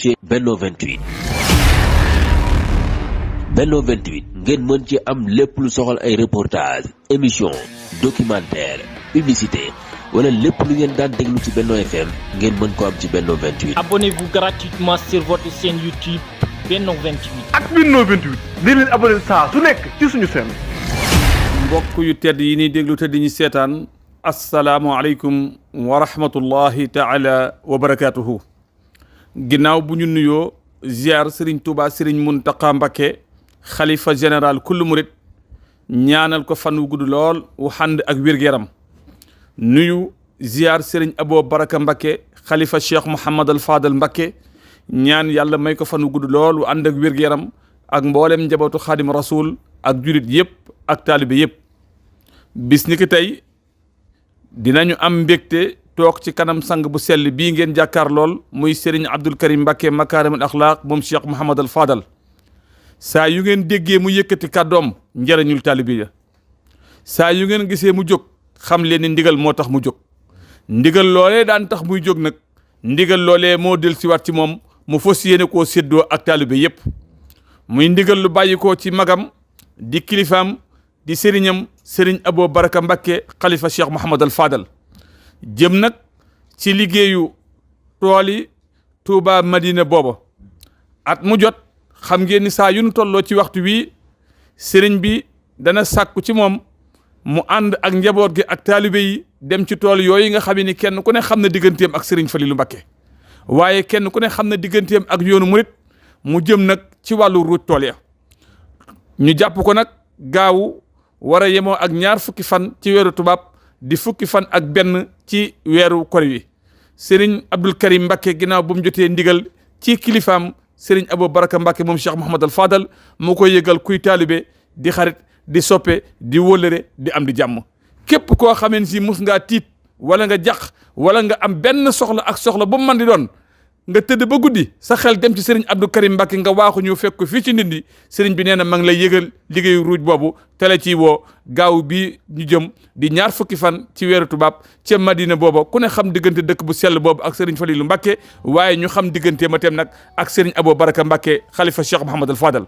ci Benno 28. Benno 28 ngeen mën ci am lépp lu soxal ay reportage émission documentaire publicité wala lépp lu ngeen daan déglu ci Benno FM ngeen mën ko am ci Benno 28. Abonnez-vous gratuitement sur votre chaîne YouTube Benno 28. ak Benno 28 di leen abonné saa su nekk ci suñu chaîne. mbokk yu tedd yi ñuy déglu te di ñu seetaan asalaamualeykum wa rahmatullahi taala wa barakaatuhu. ginnaaw bu ñu nuyoo ziar Serigne Touba Serigne Mountakha Mbacké xalifa général kullu murit ñaanal ko fan wu gudd lool wu xànd ak wér-gu-yaram nuyu ziar Serigne Abo Baraka Mbacké xalifa Cheikh Mouhamad al Fadal Mbacké ñaan yàlla may ko fan wu gudd lool wu ànd ak wér-gu-yaram ak mboolem njabootu xaadim rasul ak julit yëpp ak taalibe yëpp. bis ni ki tey dinañu am mbégte toog ci kanam sang bu sell bii ngeen jàkkaar lool muy Serigne Abdul Karim Mbacké makaarimul axlaaq moom Cheikh Mouhamad al Fadal. saa yu ngeen déggee mu yëkkati kàddoom njëriñul taalibe ya saa yu ngeen gisee mu jóg xam leen ni ndigal moo tax mu jóg ndigal loolee daan tax muy jóg nag ndigal loolee moo del si waat ci moom mu fas yéene koo séddoo ak taalibe yépp muy ndigal lu bàyyi ko ci magam di kilifaam di sëriñam sëriñ Abo Baraka Mbacké xalifa Cheikh Mouhamad al Fadal jëm nag ci liggéeyu tooli Touba Madina booba at mu jot xam ngeen ni saa yu nu tolloo ci waxtu wii sëriñ bi dana sàkku ci moom mu ànd ak njaboot gi ak taalibe yi dem ci tool yooyu nga xam ni kenn ku ne xam na digganteem ak sëriñ Falilu Mbacké waaye kenn ku ne xam na digganteem ak yoonu murit mu jëm nag ci wàllu ruuj tool ya ñu jàpp ko nag gaawu war a yemoo ak 2 fukki fan ci weeru tubaab di fukki fan ak benn ci weeru kori wi sëriñ Abdul Karim Mbacké ginnaaw bu mu jotee ndigal ci kilifaam sëriñ Abo Baraka Mbacké moom Cheikh Mouhamad al Fadal moo koy yëgal kuy taalibe di xarit di soppe di wóllëre di am di jàmm képp koo xamee si mus ngaa tiit wala nga jàq wala nga am benn soxla ak soxla bu mu mën di doon nga tëdd ba guddi sa xel dem ci sëriñ Abdou Karim Mbacké nga waaxu ñu fekk ko fii ci Ndindi sëriñ bi nee na ma ngi lay yëgal liggéeyu ruuj boobu tele ci woo gaaw bi ñu jëm di 2 fukki fan ci weeru tubaab ca Madina booba ku ne xam diggante dëkk bu sell boobu ak sëriñ Falilu Mbacké waaye ñu xam diggante ma teem nag ak sëriñ Abo Baraka Mbacké xalifa Cheikh Mouhamad al Fadal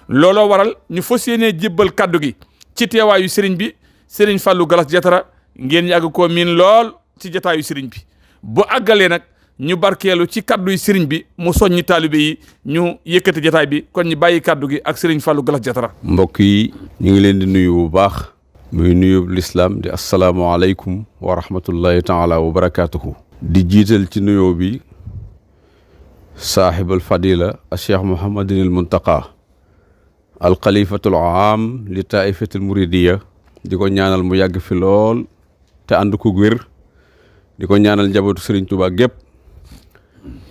looloo waral ñu fas yéenee jébbal kaddu gi ci teewaayu sëriñ bi sëriñ Fallou Galas Jatara ngeen yàgg koo miin lool ci jataayu sëriñ bi bu àggalee nag ñu barkeelu ci kadduy sëriñ bi mu soññi taalibe yi ñu yëkkati jataay bi kon ñu bàyyi kaddu gi ak sëriñ Fallou Galas Jatara. mbokk yi ñu ngi leen di nuyu bu baax muy nuyu lislaam di asalaamaaleykum wa rahmatullahi taala wa barakaatuhu. di jiital ci nuyoo bi saaxibal fadila a cheikh Mouhamadinil Muntaqa al xalifatul aam li taifatil muridiya di ko ñaanal mu yàgg fi lool te ànd ko wér di ko ñaanal njabootu sëriñ Tuubaa gépp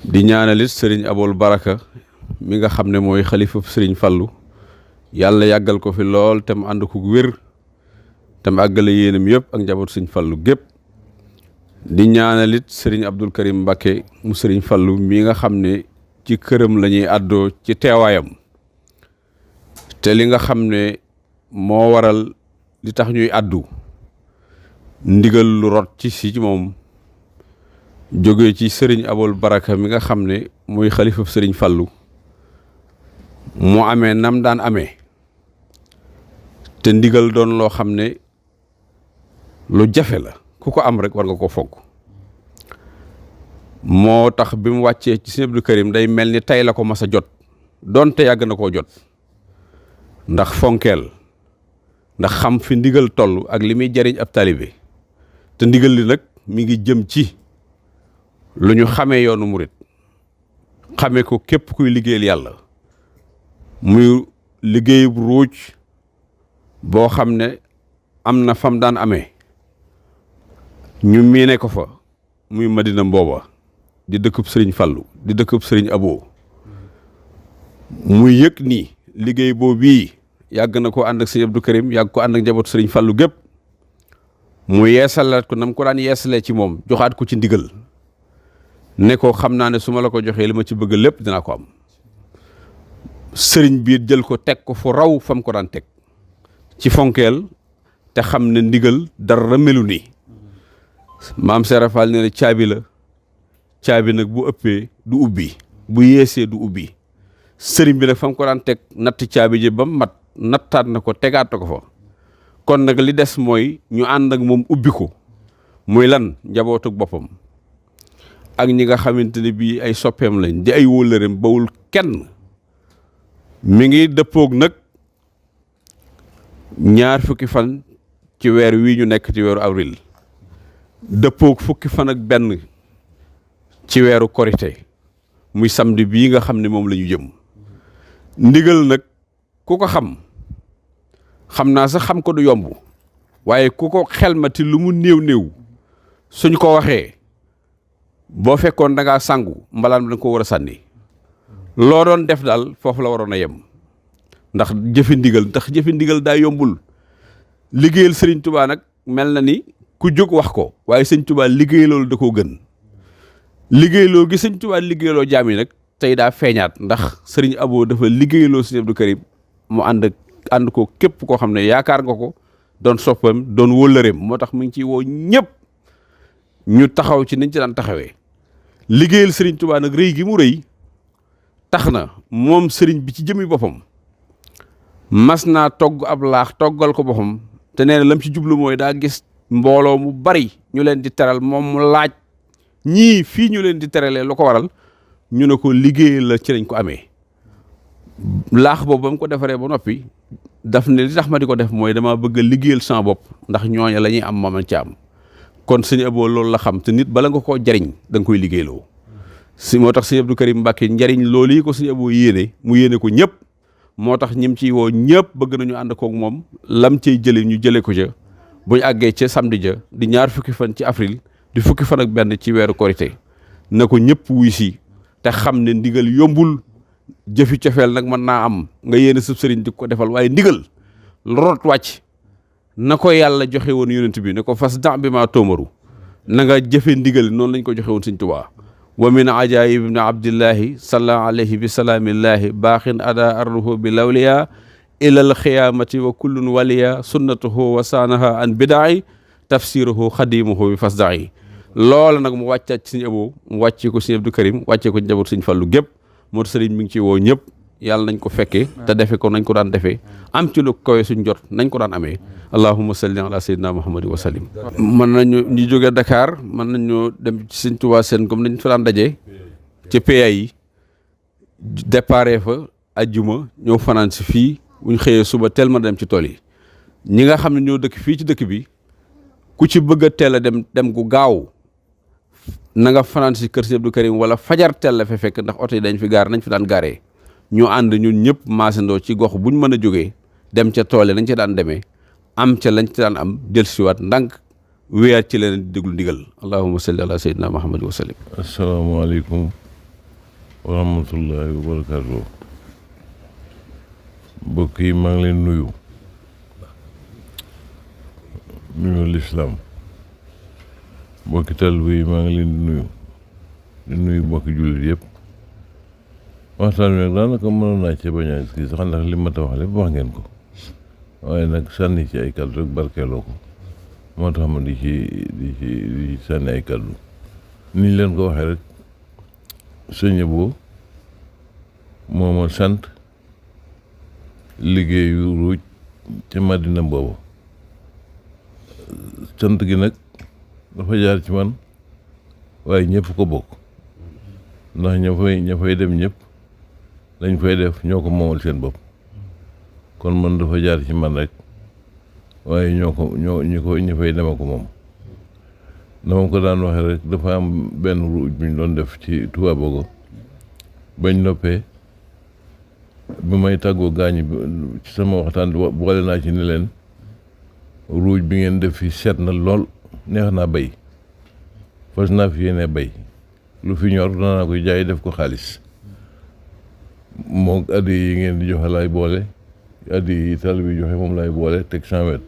di ñaanalit sëriñ Abol Baraka mi nga xam ne mooy xalifa sëriñ Fallu yàlla yàggal ko fi lool te mu ànd ko wér te mu àggale yéenam yëpp ak njabootu sëriñ Fallu gépp di ñaanalit sëriñ Abdul Karim Mbacké mu sëriñ Fallu mi nga xam ne ci këram la ñuy àddoo ci teewaayam te li nga xam ne moo waral li tax ñuy àddu ndigal lu rot ci si moom jóge ci sëriñ Abol Baraka mi nga xam ne mooy xalifa sëriñ Fallu mu amee nam daan amee te ndigal doon loo xam ne lu jafe la ku ko am rek war nga ko fonk moo tax bi mu wàccee ci sëriñ Abdou Karim day mel ni tey la ko mas a jot doonte yàgg na koo jot ndax fonkeel ndax xam fi ndigal toll ak li muy jariñ ab taalibe te ndigal li nag mi ngi jëm ci lu ñu xamee yoonu murit xamee ko képp kuy liggéeyal yàlla muy liggéeyub ruuj boo xam ne am na fam daan amee ñu miine ko fa muy Madina mbooba di dëkkub sëriñ Fallu di dëkkub sëriñ Abo muy yëg nii liggéey boobu bii yàgg na ko ànd ak sëriñ Abdou Karim yàgg ko ànd ak njabootu sëriñ Fallu gépp mu yeesalaat ko nam ko daan yeesalee ci moom joxaat ko ci ndigal ne ko xam naa ne su ma la ko joxee li ma ci bëgg lépp dinaa ko am sëriñ biir jël ko teg ko fu raw fam ko daan teg ci fonkeel te xam ne ndigal dara melu nii maam Serap Fall ne caabi la caabi nag bu ëppee du ubbi bu yeesee du ubbi sëriñ bi nag fa mu ko daan teg natt caabi ji ba mat nattaat na ko tegaat na ko fa kon nag li des mooy ñu ànd ak moom ubbi ko muy lan njabootug boppam ak ñi nga xamante ne bii ay soppeem lañ di ay wóllëreem bawul kenn mi ngi dëppoog nag 20 fan ci weer wii ñu nekk ci weeru avril dëppoog 1 fan ak benn ci weeru korité muy samedi bii nga xam ne moom la ñu jëm ndigal nag ku ko xam naa sax xam ko du yomb waaye ku ko xelmati lu mu néew suñ ko waxee boo fekkoon da ngaa sangu mbalaan da nga ko war a sànni loo doon def daal foofu la waroon a yem ndax jëfi ndigal daa yombul liggéeyal sëriñ Tuubaa nag mel na ni ku jóg wax ko waaye sëñ Tuubaa liggéey loolu da koo gën liggéeyloo gi sëñ Tuubaa liggéeyloo jaam yi nag tey daa feeñaat ndax sëriñ Abo dafa liggéeyloo sëñ Abdou Karim mu ànd ko képp koo xam ne yaakaar nga ko doon soppam doon wóllëreem moo tax mu ngi ciy woo ñëpp ñu taxaw ci niñ ci daan taxawee liggéeyal sëriñ Tuubaa nag rëy gi mu rëy tax na moom sëriñ bi ci jëmi boppam mas naa togg ab laax toggal ko boppam te nee na lam ci jublu mooy daa gis mbooloo mu bari ñu leen di teral moom mu laaj ñii fii ñu leen di teralee lu ko waral ñu ne ko liggéeyal la ci lañ ko amee laax boobu ba mu ko defaree ba noppi daf ne li tax ma di ko def mooy dama bëgg a liggéeyal sama bopp ndax ñooña la ñuy am moom ci am kon sëñ Abo loolu la xam te nit bala nga koo jariñ da nga koy liggéeyloo si moo tax sëñ Abdou Karim Mbàkke njariñ loolu yi ko sëñ Abo yéene mu yéene ko ñëpp moo tax ñim ciy woo ñëpp bëgg nañu ànd koog moom lam cay jële ñu jële ko ca buñ àggee ca samedi ja di 20 fan ci avril di 1 fan ak benn ci weeru korité na ko ñëpp wuy si te xam ne ndigal yombul jëfi cofeel nag mën naa am nga yéene sëb sëriñ di ko defal waaye ndigal rot wàcc na ko yàlla joxe woon yonent bi ne ko fas da bi maa toomaru na nga jëfe ndigal noonu lañ ko joxe woon sëñ Tuubaa wa min ajaayib ibni abdillahi salla alayhi bi salaamillahi baaxin ada arruhu bi lawliya ilal xiyaamati wa kullun waliya sunnatuhu wa saanaha an bidaai tafsiruhu xadimuhu bi fasdaai loola nag mu wàccaat ci sëñ Abo mu wàccee ko sëñ Abdou Karim wàccee ko njaboot sëñ Fallu gépp moo tax sëriñ mi ngi ci woo ñëpp yàlla nañ ko fekkee te defe ko nañ ko daan defee am ci lu kawe suñ jot nañ ko daan amee allahumma salli ala sayyidina muhammadin wa sallim mën nañu ñu jógee Dakar mën nañu dem ci sëñ Tuubaa seen comme nañ fa daan dajee ci PA yi déparé fa ajjuma ñëw fanaan si fii buñ xëyee suba teel ma dem ci tool yi ñi nga xam ne ñoo dëkk fii ci dëkk bi ku ci bëgg a teel a dem gu gaaw na nga fanaan si kër Sëñ Abdou Karim wala fajar teel la fa fekk ndax oto yi dañ fi gaar nañ fi daan gaaree ñu ànd ñun ñëpp maasandoo ci gox buñ mën a jógee dem ca tool yi nañ ca daan demee am ca lañ ca daan am del siwaat ndànk wéyaat ci leen di déglu ndigal allahumma salli ala sayyidina muhammad wa sallim. asalaamaaleykum wa rahmatullahi wa barakatuh. mbokk yi maa ngi leen nuyu lislaam mbokki taalibe yi maa ngi leen di nuyu mbokki jullit yëpp waxtaan wi nag daanaka mënoon naa ci bañ a kii sax ndax li ma ta wax lépp wax ngeen ko waaye nag sànni ci ay kàddu rek barkeeloo ko moo tax ma di ci sànni ay kàddu ni ñu leen ko waxee rek sëñ Abo moo ma sant liggéeyu ruuj ca Madina boobu sant gi nag dafa jaar ci man waaye ñëpp ko bokk ndax ña fay dem ñëpp lañ fay def ñoo ko moomal seen bopp kon man dafa jaar ci man rek waaye ñi fay dema ko moom dama ko daan waxee rek dafa am benn ruuj bu ñu doon def ci Touba Bogo bañ noppee bi may tàggoo gaañi ci sama waxtaan boole naa ci ni leen ruuj bi ngeen def fi seet na lool neex naa bay fas naa fi yéene bay lu fi ñor danaa koy jaay def ko xaalis moo addi yi ngeen di joxe laay boole addi yi tal bi joxe moom laay boole teg 100 wet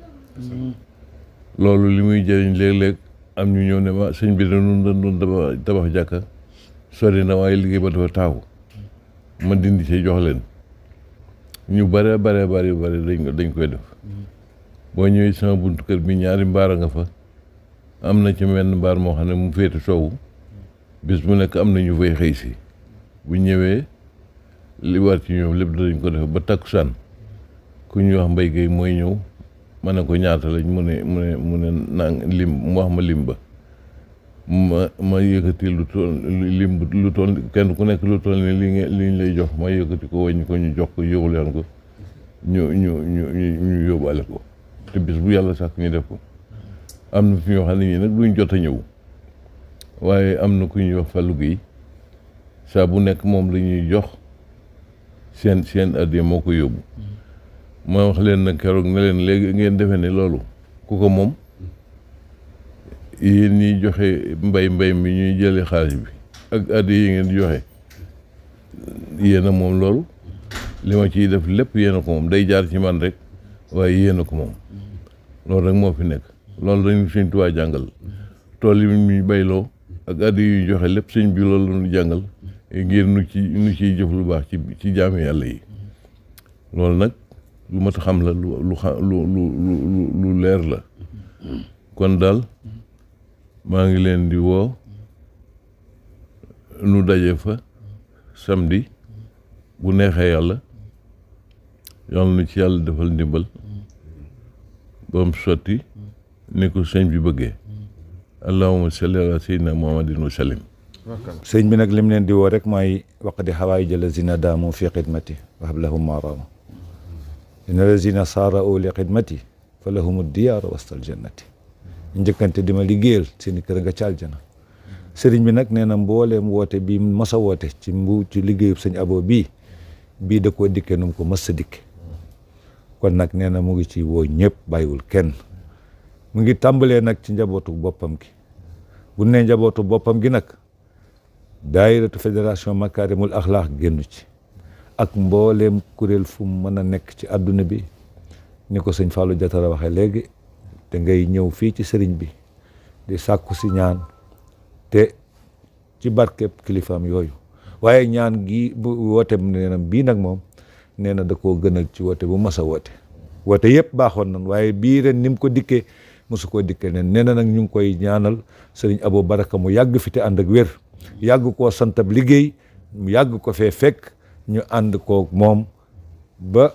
loolu li muy jëriñ léeg-léeg am ñu ñëw ne ma sëñ bi dañu tabax jàkka sori na waaye liggéey ba dafa taawu ma dindi ci jox leen ñu bare dañ koy def boo ñëwee sama buntu kër bi ñaari mbaar a nga fa am na ci menn mbaar moo xam ne mu féete soowu bis bu nekk am na ñu fay xëy si bu ñëwee li war ci ñoom lépp danañ ko def ba takkusaan ku ñuy wax Mbay Gay mooy ñëw ma ne ko ñaata lañ mu ne nang lim mu wax ma lim ba ma yëkkati lu toll kenn ku nekk lu toll ni li ñu lay jox ma yëkkati ko wàññi ko ñu jox ko yóbbu leen ko ñu yóbbaale ko te bis bu yàlla sax ñu def ko am na fi ñoo xam ne ñii nag duñ jot a ñëw waaye am na ku ñuy wax Fallou Guèye saa bu nekk moom la ñuy jox seen addiya moo ko yóbbu ma wax leen nag keroog ne leen léegi ngeen defe ne loolu ku ko moom yéen ñiy joxe mbay mi ñuy jële xaalis bi ak addiya yi ngeen di joxe yéen a moom loolu li ma ciy def lépp yéen a ko moom day jaar ci man rek waaye yéen a ko moom loolu rek moo fi nekk loolu dañu Sëñ Tuubaa jàngal tool yi ñu bayloo ak addiya yu joxe lépp sëñ bi loolu la ñu jàngal ngir nu ciy jëf lu baax ci jaami yàlla yi loolu nag lu mat a xam la lu leer la kon daal maa ngi leen di woo nu daje fa samedi bu neexee yàlla na ci yàlla defal ndimbal ba mu sotti ni ko sëñ bi bëggee allahumma salli ala sayyidina muhammadin wa sallim. sëñ bi nag lim leen di woo rek mooy waqdi xawaay jëla zina daamu fi xidmati wa hablahum maaraamu inna lazina saara'u li xidmati fa lahumu diyaara wastal jannati njëkkante di ma liggéeyal seeni kër nga ca aljana. sëriñ bi nag nee na mbooleem woote bii mos a woote ci liggéeyub sëñ Abo bii da koo dikkee nu mu ko mës a dikke kon nag nee na mu ngi ci woo ñëpp bàyyiwul kenn mu ngi tàmbalee nag ci njabootu boppam gi bu ne njabootu boppam gi nag daayiratu fédération Makaarimul Axlaaq génn ci ak mbooleem kuréel fu mu mën a nekk ci àdduna bi ni ko sëñ Fallou Diatara waxee léegi te ngay ñëw fii ci sëriñ bi di sàkku si ñaan te ci barkeb kilifaam yooyu waaye ñaan gi bu woote nee na bii nag moom nee na da koo gënal ci woote bu mas a woote yëpp baaxoon nan waaye bii ren ni mu ko dikkee mosu koo dikkee nen nee na nag ñu ngi koy ñaanal sëriñ Abo Baraka mu yàgg fi te ànd ak wér yàgg koo santab liggéey mu yàgg ko fee fekk ñu ànd koog moom ba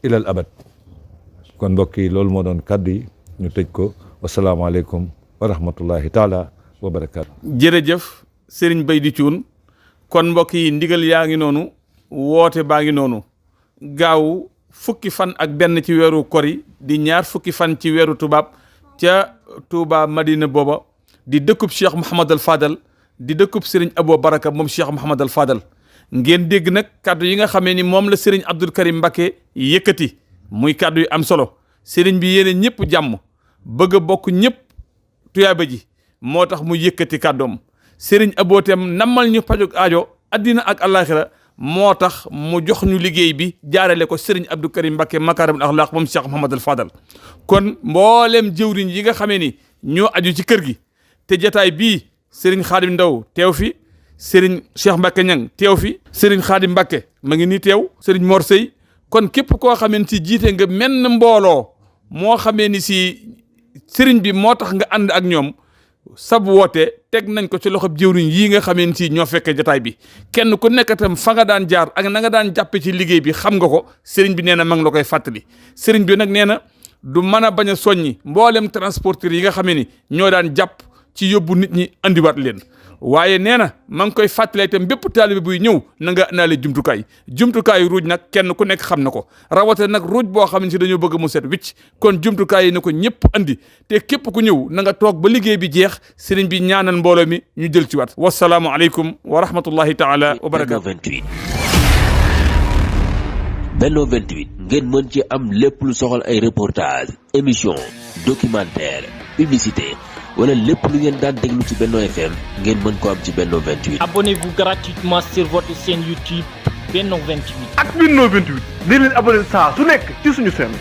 ilal abad kon mbokk yi loolu moo doon kaddu yi ñu tëj ko wasalaamaaleykum wa rahmatullahi taala wa barakaatu. jërëjëf Serigne Baydi Thioune kon mbokk yi ndigal yaa ngi noonu woote baa ngi noonu gaaw fukki fan ak benn ci weeru kori di ñaar fukki fan ci weeru tubaab ca Touba Madina booba di dëkkub Cheikh Mouhamadal Fadal di dëkkub Serigne Abo Baraka moom Cheikh Mouhamadal Fadal ngeen dégg nag kaddu yi nga xamee ni moom la Serigne Abdoul Karim Mbacké yëkkati muy kaddu yu am solo Serigne bi yéene ñëpp jàmm bëgg a bokk ñëpp tuyaaba ji moo tax mu yëkkati kàddoom Serigne Abo tam nammal ñu pajog aajo addina ak àllaaxira moo tax mu jox ñu liggéey bi jaarale ko Serigne Abdou Karim Mbacké Makaarimul Axlaaq moom Cheikh Mouhamadal Fadal kon mboolem jëwriñ yi nga xamee ni ñoo aju ci kër gi te jataay bii Serigne Khadim Ndaw teew fi Serigne Cheikh Mbacké Niang teew fi Serigne Khadim Mbacké ma ngi nii teew Serigne Mor Sey kon képp koo xamee ni si jiite nga menn mbooloo moo xamee ni si Serigne bi moo tax nga ànd ak ñoom sab woote teg nañ ko ci loxob jëwriñ yii nga xamee ni si ñoo fekkee jotaay bi kenn ku nekk itam fa nga daan jaar ak na nga daan jàppe ci liggéey bi xam nga ko Serigne bi nee na ma ngi la koy fàttali Serigne bi nag nee na du mën a bañ a soññi mboolem transporteur yi nga xamee ni ñoo daan jàpp ci yóbbu nit ñi andiwaat leen waaye nee na ma ngi koy fàttalee itam bépp taalibe buy ñëw na nga naale jumtukaayu ruuj nag kenn ku nekk xam na ko rawate nag ruuj boo xam ne si dañoo bëgg mu set wicc kon jumtukaay yi na ko ñëpp andi te képp ku ñëw na nga toog ba liggéey bi jeex sëriñ bi ñaanal mbooloo mi ñu jël ci waat wasalaamu aleykum wa rahmatullahi taala wa barakaatu. Benno 28 ngeen mën ci am lépp lu soxal ay reportage émission documentaire publicité wala lépp lu ngeen daan déglu ci Benno FM ngeen mën ko am ci Benno 28. Abonnez-vous gratuitement sur votre chaîne YouTube Benno 28. ak Benno 28 di leen abonné saa su nekk ci suñu chaîne.